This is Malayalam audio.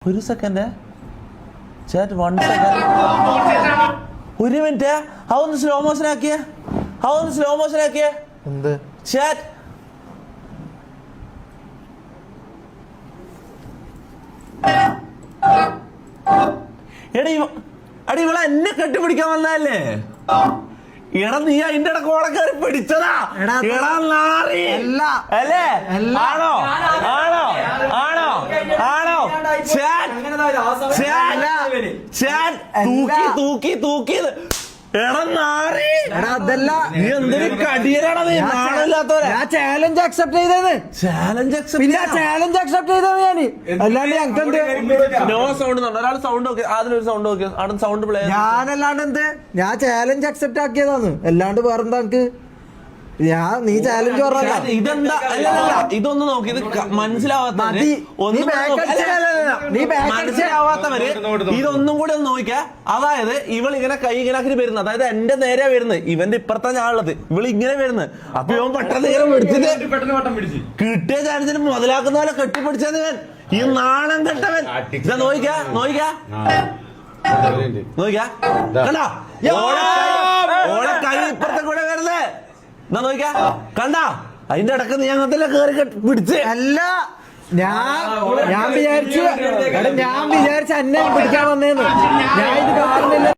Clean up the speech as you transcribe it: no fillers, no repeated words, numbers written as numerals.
ഒരു സെക്കൻഡ് ചാറ്റ് 1 സെക്കൻഡ് ഒരു മിനിറ്റ് അതൊന്ന് സ്ലോ മോഷൻ ആക്കിയേ എന്ത് ചാറ്റ് എടി ഇവളെ എന്നെ കെട്ടിപ്പിടിക്കാൻ വന്നതല്ലേ എടാ നീ അതിന്റെ ഇടക്ക് ഓടെ കയറി പിടിച്ചതാ എടാ നാറി അല്ലേ ആണോ ആണോ ആണോ ആണോ തൂക്കി തൂക്കി എടാ നാറി അതല്ല നീ എന്തൊരു കടിയനാണ് നീ നാണില്ലാത്തവരെ ഞാൻ ചാലഞ്ച് അക്സെപ്റ്റ് ചെയ്തത് ചാലഞ്ച് അക്സെപ്റ്റ് ചെയ്തത് ഞാന് അല്ലാണ്ട് ഞങ്ങൾക്ക് നോ സൗണ്ട് ഒരാൾ സൗണ്ട് നോക്കി അതിലൊരു സൗണ്ട് നോക്കി അവിടെ സൗണ്ട് പ്ലേ ഞാനല്ലാണ്ട് എന്ത് ഞാൻ ചാലഞ്ച് അക്സെപ്റ്റ് ആക്കിയതാന്ന് അല്ലാണ്ട് വേറെന്താ എനിക്ക് നീ ചാലഞ്ച് പറഞ്ഞ ഇതെന്താ അല്ലല്ല ഇതൊന്നും നോക്കി ഇത് മനസ്സിലാവാത്തവര് ഇതൊന്നും കൂടി ഒന്ന് നോക്കിയാ അതായത് ഇവൾ ഇങ്ങനെ കൈ ഇങ്ങനെ വരുന്നത് അതായത് എന്റെ നേരെ വരുന്നത് ഇവന്റെ ഇപ്പുറത്തെ ഞാനുള്ളത് ഇവൾ ഇങ്ങനെ വരുന്നത് അപ്പൊ ഇവൻ പെട്ടെന്ന് ഇങ്ങനെ പിടിച്ചിട്ട് കിട്ടിയ ചാൻസിന് മുതലാക്കുന്ന പോലെ കെട്ടിപ്പിടിച്ചത് ഇവൻ ഈ നാണം കെട്ടവൻ ഇതാ നോക്കിയാ കണ്ടോ ഓളെ കൈ ഇപ്പുറത്തെ കൂടെ വരുന്നത് എന്നാ നോക്കിയാ കണ്ടാ അതിന്റെ ഇടക്ക് നീ അങ്ങനത്തെ കേറി പിടിച്ച് അല്ല ഞാൻ വിചാരിച്ചു എന്നെ പിടിക്കാൻ വന്നേന്ന് ഞാൻ ഇത് കാണുന്നില്ല.